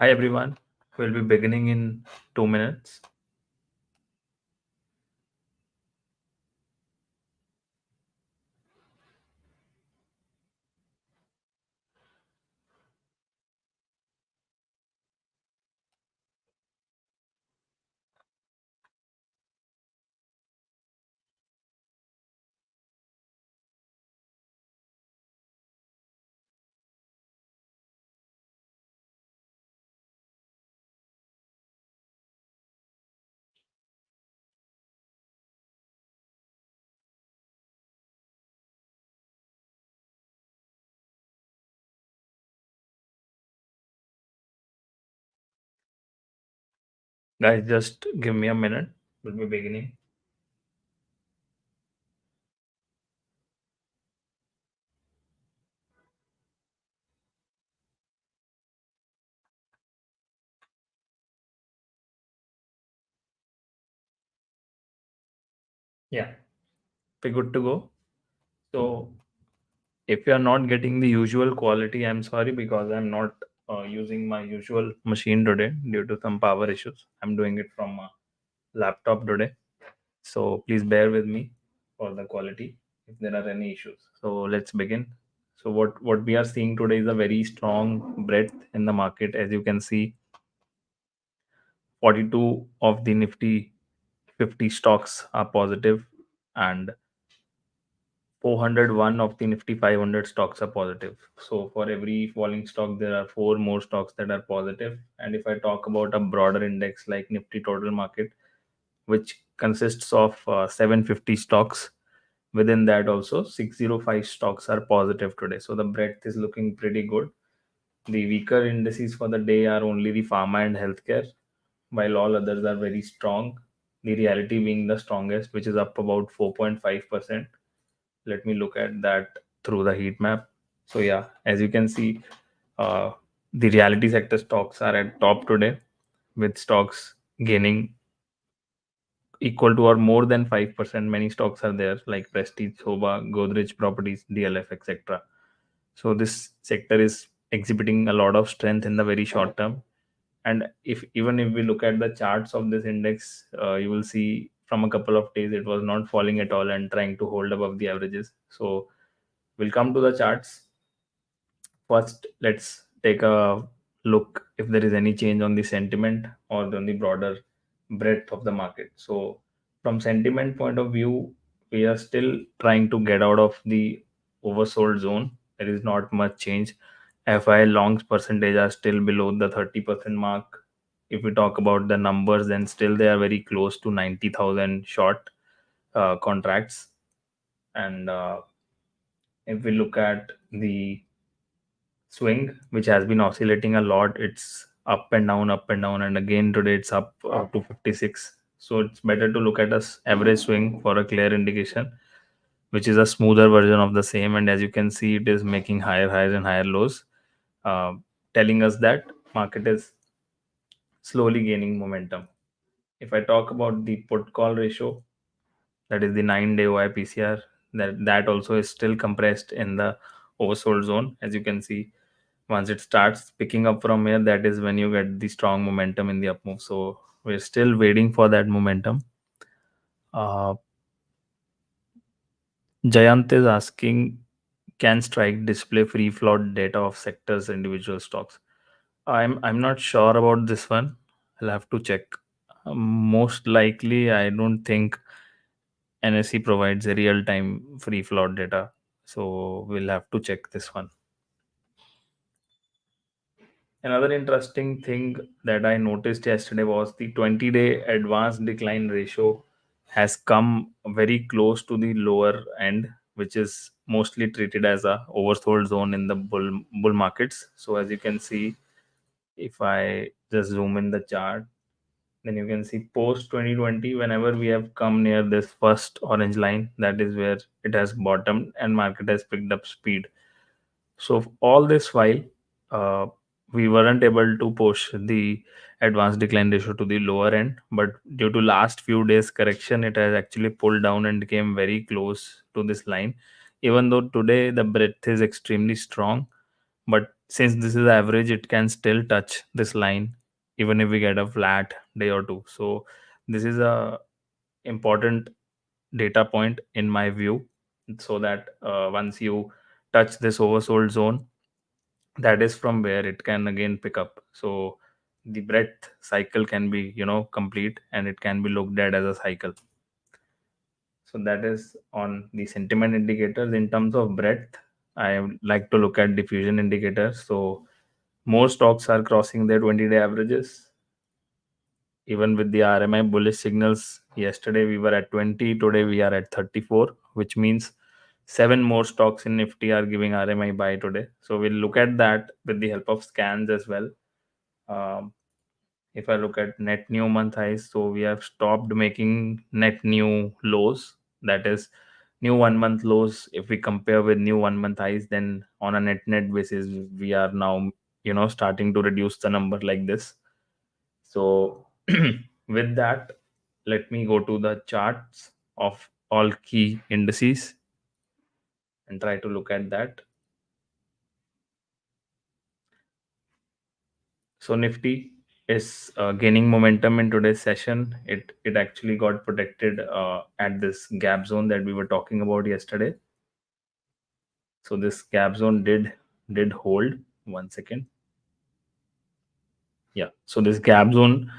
Hi everyone, we'll be beginning in 2 minutes. Guys, just give me a minute. We'll be beginning. Yeah, we're good to go. So, if you are not getting the usual quality, I'm sorry because I'm not using my usual machine today due to some power issues. I'm doing it from a laptop today. So, please bear with me for the quality if there are any issues. So, let's begin. So, what we are seeing today is a very strong breadth in the market. As you can see, 42 of the Nifty 50 stocks are positive, and 401 of the Nifty 500 stocks are positive. So for every falling stock, there are four more stocks that are positive. And if I talk about a broader index like Nifty Total Market, which consists of 750 stocks, within that also 605 stocks are positive today. So the breadth is looking pretty good. The weaker indices for the day are only the pharma and healthcare, while all others are very strong. The reality being the strongest, which is up about 4.5%. Let me look at that through the heat map. So yeah, as you can see, uh, the reality sector stocks are at top today, with stocks gaining equal to or more than 5%. Many stocks are there like Prestige, Soba, Godrej Properties, DLF, etc. So this sector is exhibiting a lot of strength in the very short term. And if even if we look at the charts of this index, you will see from a couple of days it was not falling at all and trying to hold above the averages. So we'll come to the charts. First, let's take a look if there is any change on the sentiment or on the broader breadth of the market. So, from sentiment point of view, we are still trying to get out of the oversold zone. There is not much change. FI longs percentage are still below the 30% mark. If we talk about the numbers, then still they are very close to 90,000 short contracts. And if we look at the swing, which has been oscillating a lot, it's up and down, and again today it's up to 56. So it's better to look at a average swing for a clear indication, which is a smoother version of the same. And as you can see, it is making higher highs and higher lows, uh, telling us that market is slowly gaining momentum. If I talk about the put call ratio, that is the 9-day OIPCR, that also is still compressed in the oversold zone. As you can see, once it starts picking up from here, that is when you get the strong momentum in the up move. So we're still waiting for that momentum. uh, Jayant is asking, can strike display free float data of sectors individual stocks? I'm not sure about this one. I'll have to check. Most likely I don't think NSE provides a real time free float data, so we'll have to check this one. Another interesting thing that I noticed yesterday was the 20-day advanced decline ratio has come very close to the lower end, which is mostly treated as a oversold zone in the bull markets. So as you can see, if I just zoom in the chart, then you can see post 2020, whenever we have come near this first orange line, that is where it has bottomed and market has picked up speed. So all this while, uh, we weren't able to push the advanced decline ratio to the lower end, but due to last few days correction, it has actually pulled down and came very close to this line. Even though today the breadth is extremely strong, but since this is average, it can still touch this line even if we get a flat day or two. So this is a important data point in my view, so that once you touch this oversold zone, that is from where it can again pick up. So the breadth cycle can be, complete, and it can be looked at as a cycle. So that is on the sentiment indicators. In terms of breadth, I would like to look at diffusion indicators. So more stocks are crossing their 20-day averages. Even with the RMI bullish signals, yesterday we were at 20, today we are at 34, which means seven more stocks in Nifty are giving RMI buy today. So we'll look at that with the help of scans as well. Um, if I look at net new month highs, so we have stopped making net new lows. That is new 1 month lows. If we compare with new 1 month highs, then on a net basis, we are now, starting to reduce the number like this. So with that, let me go to the charts of all key indices and try to look at that. So Nifty is gaining momentum in today's session. It actually got protected at this gap zone that we were talking about yesterday. So this gap zone did hold. One second. Yeah. So this gap zone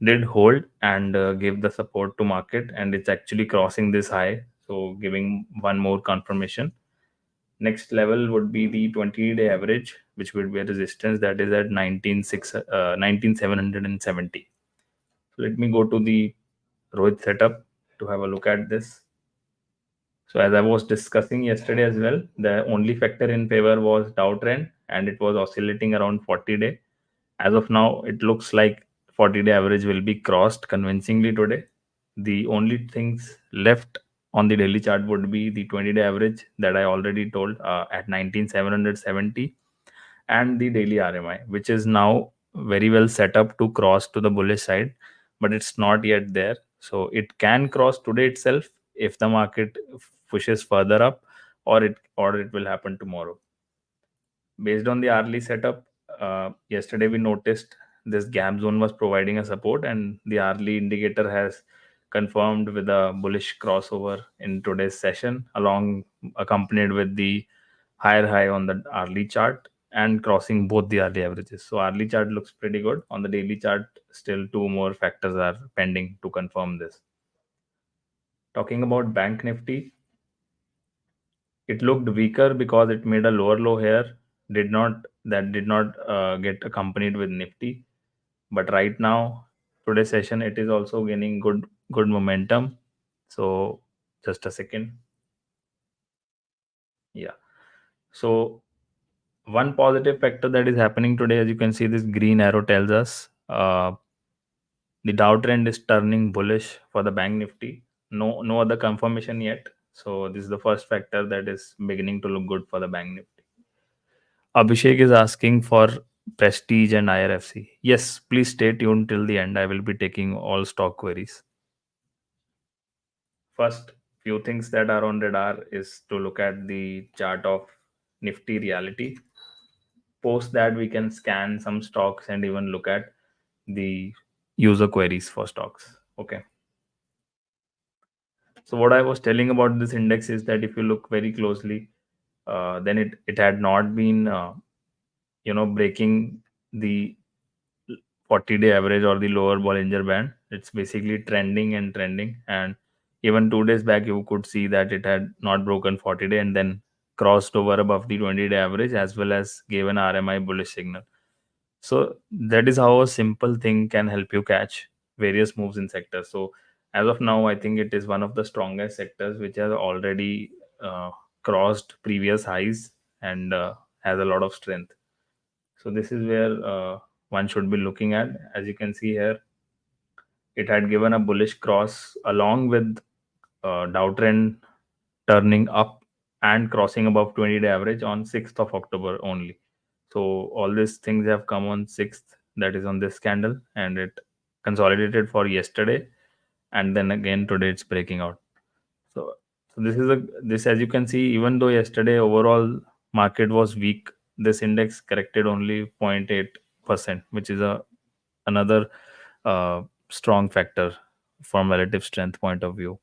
did hold and gave the support to market, and it's actually crossing this high. So giving one more confirmation. Next level would be the 20-day average, which would be a resistance that is at 19,770. So let me go to the Rohit setup to have a look at this. So as I was discussing yesterday as well, the only factor in favor was Dow trend, and it was oscillating around 40-day. As of now, it looks like 40-day average will be crossed convincingly today. The only things left on the daily chart would be the 20-day average that I already told at 19,770, and the daily RMI, which is now very well set up to cross to the bullish side, but it's not yet there. So it can cross today itself if the market pushes further up, or it will happen tomorrow. Based on the hourly setup, yesterday we noticed this gap zone was providing a support, and the hourly indicator has confirmed with a bullish crossover in today's session, along accompanied with the higher high on the hourly chart and crossing both the hourly averages. So hourly chart looks pretty good. On the daily chart, still two more factors are pending to confirm this. Talking about Bank Nifty, it looked weaker because it made a lower low here. Did not get accompanied with Nifty, but right now, today's session, it is also gaining good momentum. So just a second. Yeah. So one positive factor that is happening today, as you can see, this green arrow tells us the Dow trend is turning bullish for the Bank Nifty. No other confirmation yet. So this is the first factor that is beginning to look good for the Bank Nifty. Abhishek is asking for Prestige and IRFC. Yes, please stay tuned till the end. I will be taking all stock queries. First, few things that are on radar is to look at the chart of Nifty reality. Post that, we can scan some stocks and even look at the user queries for stocks. Okay. So what I was telling about this index is that if you look very closely, then it had not been breaking the 40-day average or the lower Bollinger Band. It's basically trending and trending. And even 2 days back, you could see that it had not broken 40-day and then crossed over above the 20-day average, as well as gave an RMI bullish signal. So that is how a simple thing can help you catch various moves in sectors. So as of now, I think it is one of the strongest sectors which has already crossed previous highs and has a lot of strength. So this is where one should be looking at. As you can see here, it had given a bullish cross along with Dow trend turning up and crossing above 20-day average on 6th of October only. So all these things have come on 6th, that is on this candle, and it consolidated for yesterday, and then again today it's breaking out. So this as you can see, even though yesterday overall market was weak, this index corrected only 0.8%, which is a another strong factor from relative strength point of view.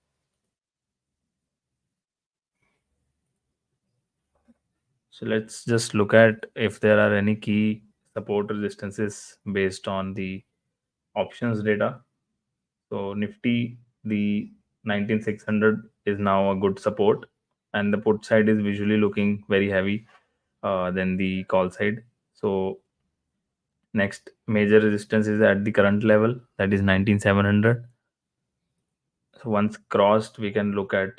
So let's just look at if there are any key support resistances based on the options data. So Nifty, the 19600 is now a good support, and the put side is visually looking very heavy than the call side. So next major resistance is at the current level, that is 19700. So once crossed, we can look at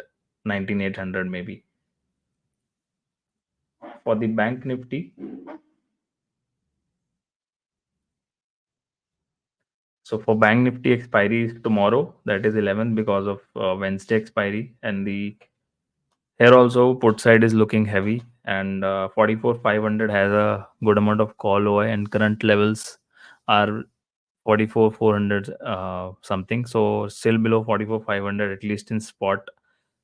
19800 maybe. For the bank Nifty, so for bank Nifty, expiry is tomorrow, that is 11 because of Wednesday expiry, and the here also put side is looking heavy, and 44,500 has a good amount of call OI, and current levels are 44,400 something. So still below 44,500 at least in spot.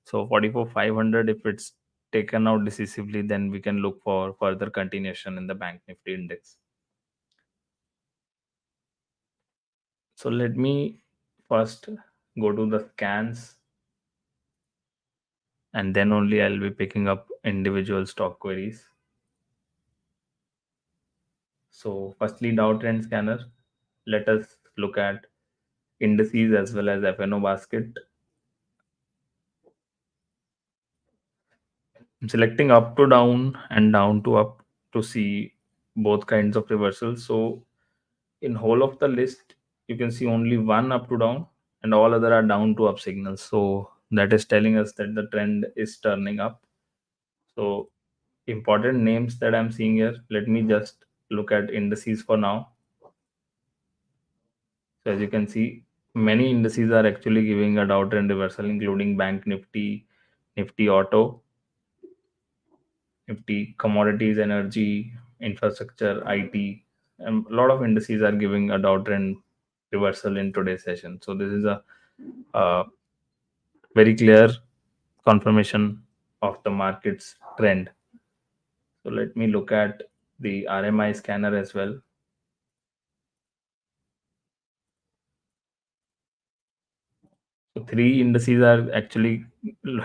So 44,500, if it's taken out decisively, then we can look for further continuation in the bank Nifty index. So let me first go to the scans, and then only I'll be picking up individual stock queries. So firstly, Dow Trend Scanner. Let us look at indices as well as FNO basket. I'm selecting up to down and down to up to see both kinds of reversals. So in whole of the list, you can see only one up to down and all other are down to up signals. So that is telling us that the trend is turning up. So important names that I'm seeing here, let me just look at indices for now. So as you can see, many indices are actually giving a downtrend reversal, including Bank Nifty, Nifty Auto, Nifty Commodities, Energy, Infrastructure, IT, and a lot of indices are giving a downtrend reversal in today's session. So this is a uh, very clear confirmation of the market's trend. So let me look at the RMI scanner as well. So three indices are actually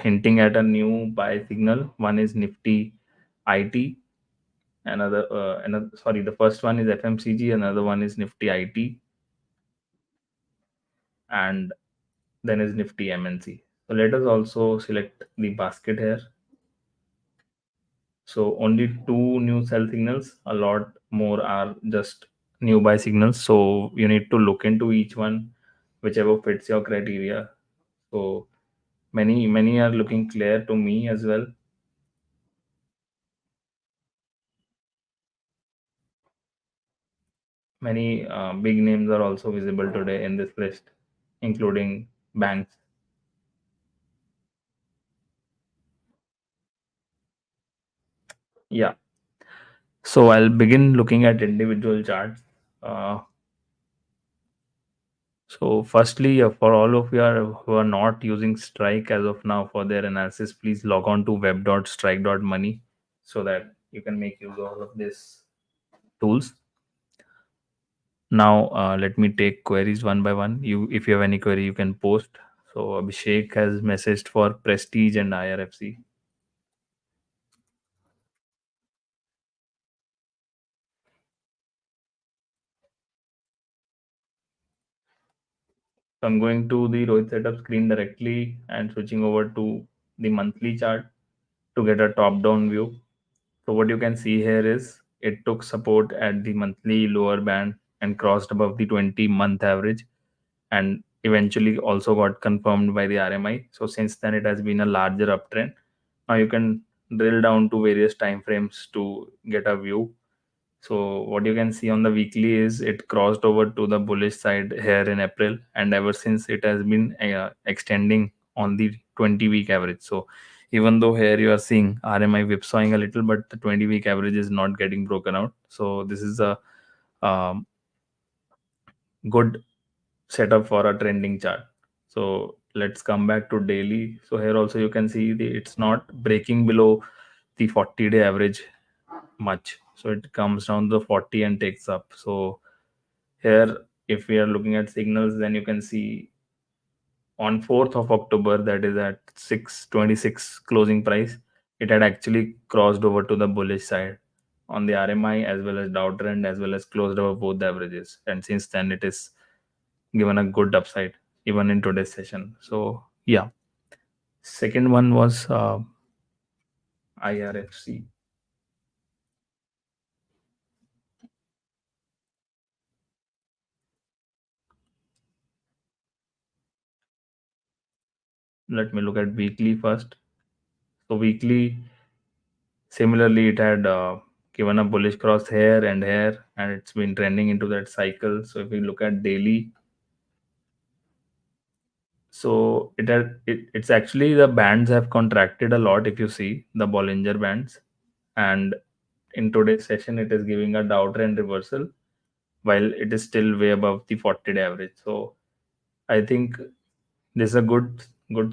hinting at a new buy signal. One is Nifty IT, another sorry, the first one is FMCG, another one is Nifty IT, and then is Nifty MNC. So let us also select the basket here. So only two new sell signals, a lot more are just new buy signals. So you need to look into each one, whichever fits your criteria. So many are looking clear to me as well. Many big names are also visible today in this list, including banks. Yeah. So I'll begin looking at individual charts. Uh, so firstly, for all of you who are not using Strike as of now for their analysis, please log on to web.strike.money so that you can make use of all of these tools. Now, let me take queries one by one. If you have any query, you can post. So Abhishek has messaged for Prestige and IRFC. So I'm going to the Rohit setup screen directly and switching over to the monthly chart to get a top-down view. So what you can see here is it took support at the monthly lower band and crossed above the 20-month average, and eventually also got confirmed by the RMI. So since then it has been a larger uptrend. Now you can drill down to various time frames to get a view. So what you can see on the weekly is it crossed over to the bullish side here in April, and ever since it has been extending on the 20-week average. So even though here you are seeing RMI whipsawing a little, but the 20-week average is not getting broken out. So this is a um, good setup for a trending chart. So let's come back to daily. So here also you can see it's not breaking below the 40-day average much. So it comes down to 40 and takes up. So here, if we are looking at signals, then you can see on 4th of October, that is at 626 closing price, it had actually crossed over to the bullish side on the RMI as well as Dow trend, as well as closed over both the averages. And since then, it is given a good upside even in today's session. So yeah, second one was IRFC. Let me look at weekly first. So weekly, similarly, it had given a bullish cross here and here, and it's been trending into that cycle. So if we look at daily, so it's actually the bands have contracted a lot if you see the Bollinger Bands, and in today's session it is giving a downtrend reversal while it is still way above the 40-day average. So I think this is a good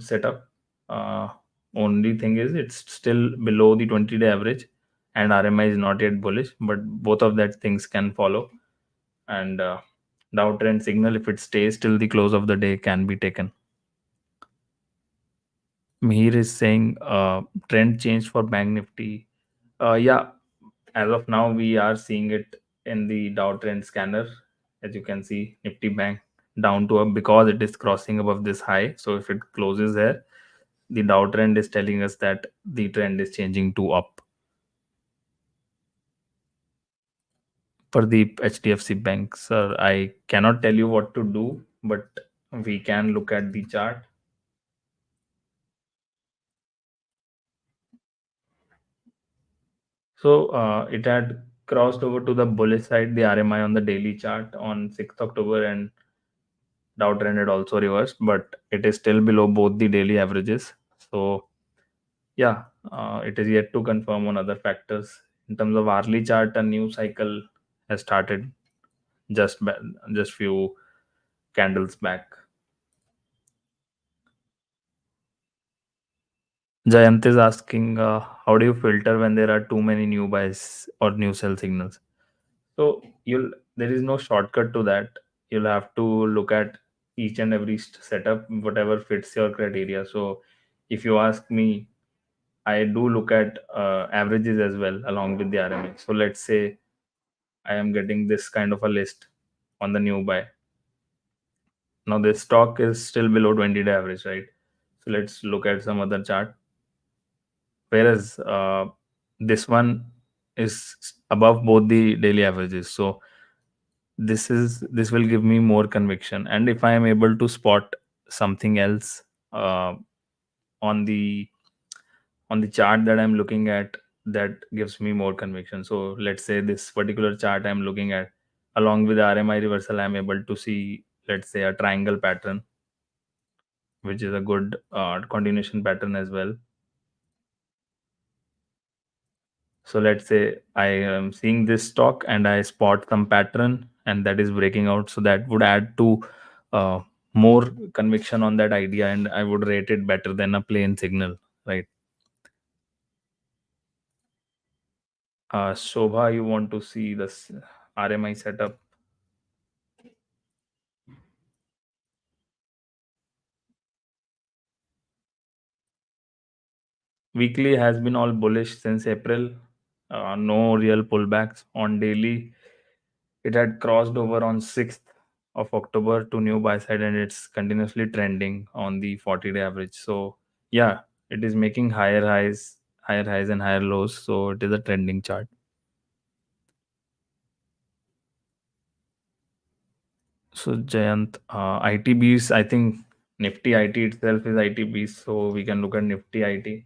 setup. Uh, Only thing is it's still below the 20-day average, and RMI is not yet bullish, but both of that things can follow, and downtrend signal, if it stays till the close of the day, can be taken. Mihir is saying trend change for Bank Nifty. Yeah, as of now, we are seeing it in the Dow Trend scanner. As you can see, Nifty Bank down to up because it is crossing above this high. So if it closes there, the Dow Trend is telling us that the trend is changing to up for the HDFC Bank. Sir, I cannot tell you what to do, but we can look at the chart. So it had crossed over to the bullish side, the RMI on the daily chart on 6th October, and Dow trend had also reversed, but it is still below both the daily averages. So yeah, it is yet to confirm on other factors. In terms of hourly chart, a new cycle has started just few candles back. Jayant is asking, how do you filter when there are too many new buys or new sell signals? So you'll there is no shortcut to that. You'll have to look at each and every setup, whatever fits your criteria. So if you ask me, I do look at averages as well along with the RMA. So let's say I am getting this kind of a list on the new buy. Now this stock is still below 20-day average, right? So let's look at some other chart. Whereas this one is above both the daily averages. So this will give me more conviction, and if I am able to spot something else uh, on the chart that I'm looking at, that gives me more conviction. So let's say this particular chart I'm looking at, along with the RMI reversal, I'm able to see, let's say, a triangle pattern, which is a good continuation pattern as well. So let's say I am seeing this stock and I spot some pattern and that is breaking out. So that would add to uh, more conviction on that idea, and I would rate it better than a plain signal, right? Shobha, you want to see this RMI setup? Weekly has been all bullish since April. No real pullbacks on daily. It had crossed over on 6th of October to new buy side, and it's continuously trending on the 40-day average. So yeah, it is making higher highs and higher lows. So it is a trending chart. So Jayant, ITBs, I think Nifty IT itself is ITBs, so we can look at Nifty IT.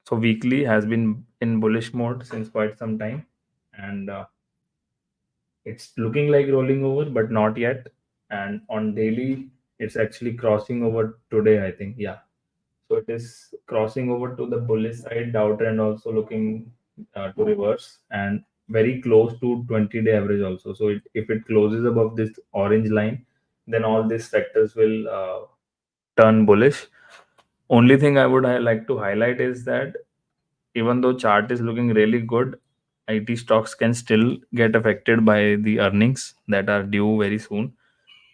So weekly has been in bullish mode since quite some time, and it's looking like rolling over, but not yet. And on daily, it's actually crossing over today, I think. Yeah. So it is crossing over to the bullish side. Dow trend also looking. to reverse, and very close to 20-day average also. So if it closes above this orange line, then all these sectors will turn bullish. Only thing I would like to highlight is that even though chart is looking really good, IT stocks can still get affected by the earnings that are due very soon.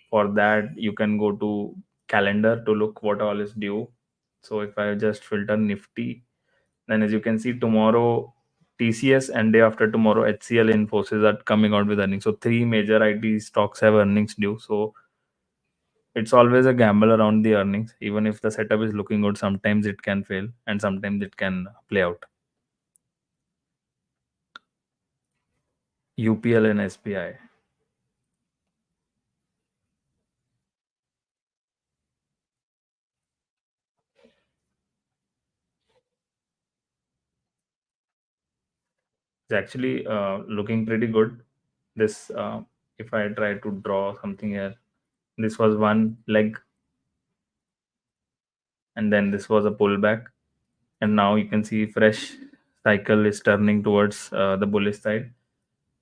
For that, you can go to calendar to look what all is due. So if I just filter Nifty, then as you can see, tomorrow TCS and day after tomorrow HCL, Infosys are coming out with earnings. So three major IT stocks have earnings due. So it's always a gamble around the earnings. Even if the setup is looking good, sometimes it can fail and sometimes it can play out. UPL and SBI. It's actually looking pretty good. This, if I try to draw something here, this was one leg, and then this was a pullback, and now you can see fresh cycle is turning towards the bullish side.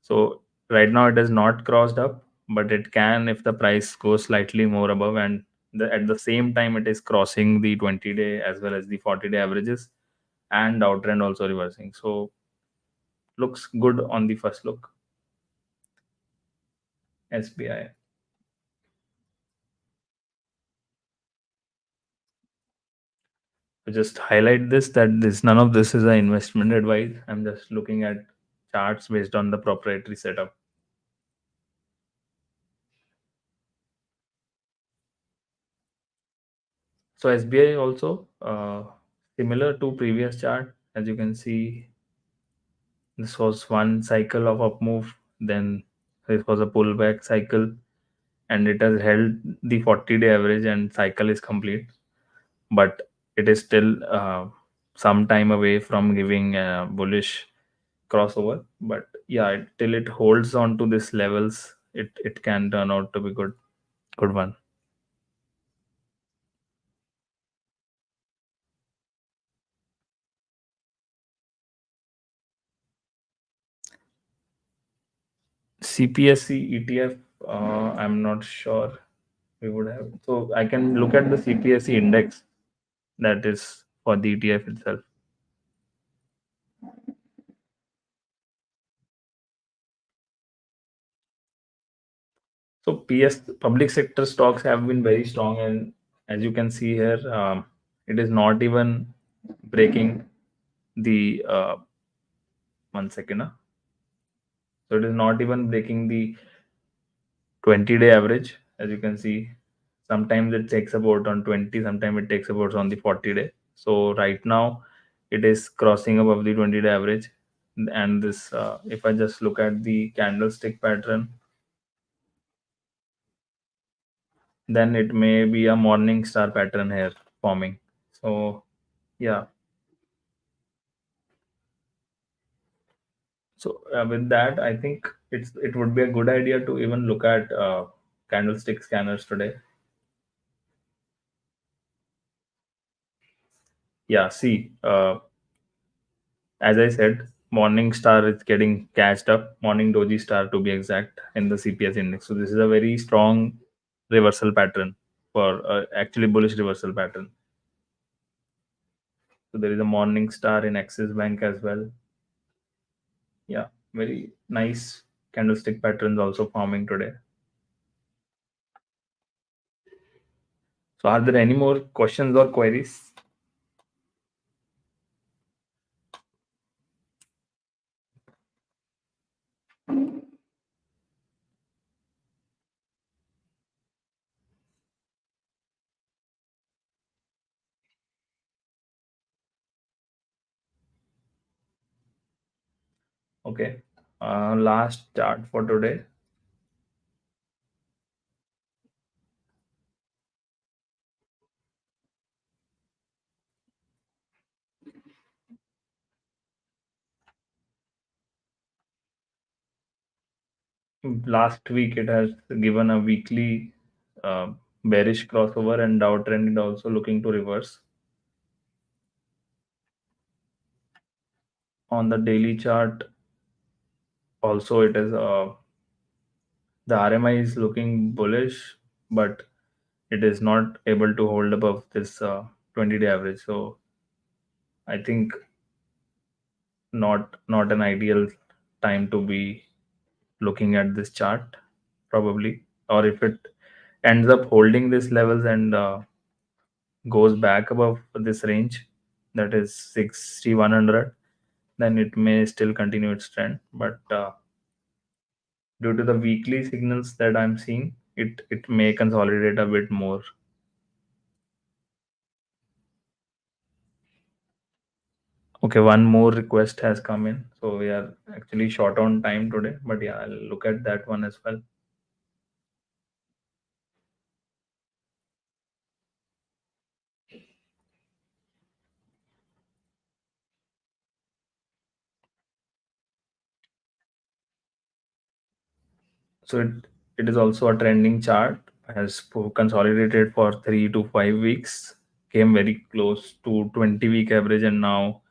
So right now it has not crossed up, but it can if the price goes slightly more above, and at the same time it is crossing the 20-day as well as the 40-day averages, and downtrend also reversing. So looks good on the first look. SBI. To just highlight this, that this none of this is an investment advice. I'm just looking at charts based on the proprietary setup. So SBI also similar to previous chart. As you can see, this was one cycle of up move, then this was a pullback cycle, and it has held the 40-day average, and cycle is complete. But it is still some time away from giving a bullish crossover. But yeah, till it holds on to these levels, it can turn out to be good one. CPSC ETF, I'm not sure we would have. So I can look at the CPSC index that is for the ETF itself. So PS public sector stocks have been very strong, and as you can see here, it is not even breaking the 1 second. So it is not even breaking the 20-day average. As you can see, sometimes it takes about on 20, sometimes it takes about on the 40-day. So right now, it is crossing above the 20-day average. And this, if I just look at the candlestick pattern, then it may be a morning star pattern here forming. So yeah. So with that, I think it would be a good idea to even look at candlestick scanners today. Yeah, see, as I said, morning star is getting catched up. Morning doji star to be exact in the CPS index. So this is a very strong reversal pattern for actually bullish reversal pattern. So there is a morning star in Axis Bank as well. Yeah, very nice candlestick patterns also forming today. So are there any more questions or queries? Okay. Last chart for today. Last week it has given a weekly uh, bearish crossover, and downtrend is also looking to reverse. On the daily chart, also it is the RMI is looking bullish, but it is not able to hold above this 20-day average. So I think not an ideal time to be looking at this chart probably. Or if it ends up holding these levels and goes back above this range, that is 6100, then it may still continue its trend. But due to the weekly signals that I'm seeing, it may consolidate a bit more. Okay, one more request has come in, so we are actually short on time today, but yeah, I'll look at that one as well. So it is also a trending chart, has consolidated for 3 to 5 weeks, came very close to 20-week average, and now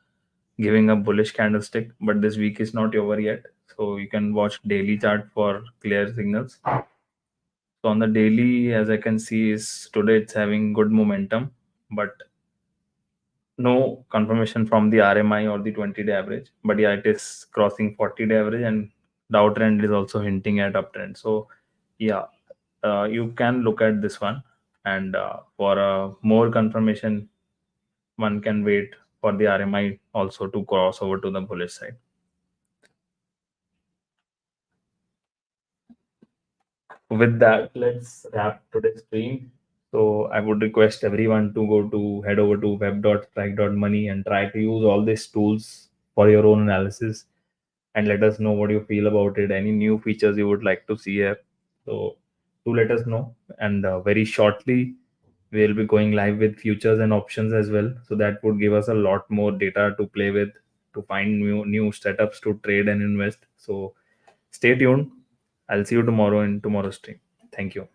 giving a bullish candlestick. But this week is not over yet, so you can watch daily chart for clear signals. So on the daily, as I can see, is today it's having good momentum, but no confirmation from the RMI or the 20-day average. But yeah, it is crossing 40-day average, and downtrend is also hinting at uptrend. So yeah, you can look at this one, and for more confirmation, one can wait for the RMI also to cross over to the bullish side. With that, let's wrap today's stream. So I would request everyone to head over to web.strike.money and try to use all these tools for your own analysis, and let us know what you feel about it. Any new features you would like to see here. So do let us know. And very shortly, we'll be going live with futures and options as well. So that would give us a lot more data to play with, to find new setups to trade and invest. So stay tuned. I'll see you tomorrow in tomorrow's stream. Thank you.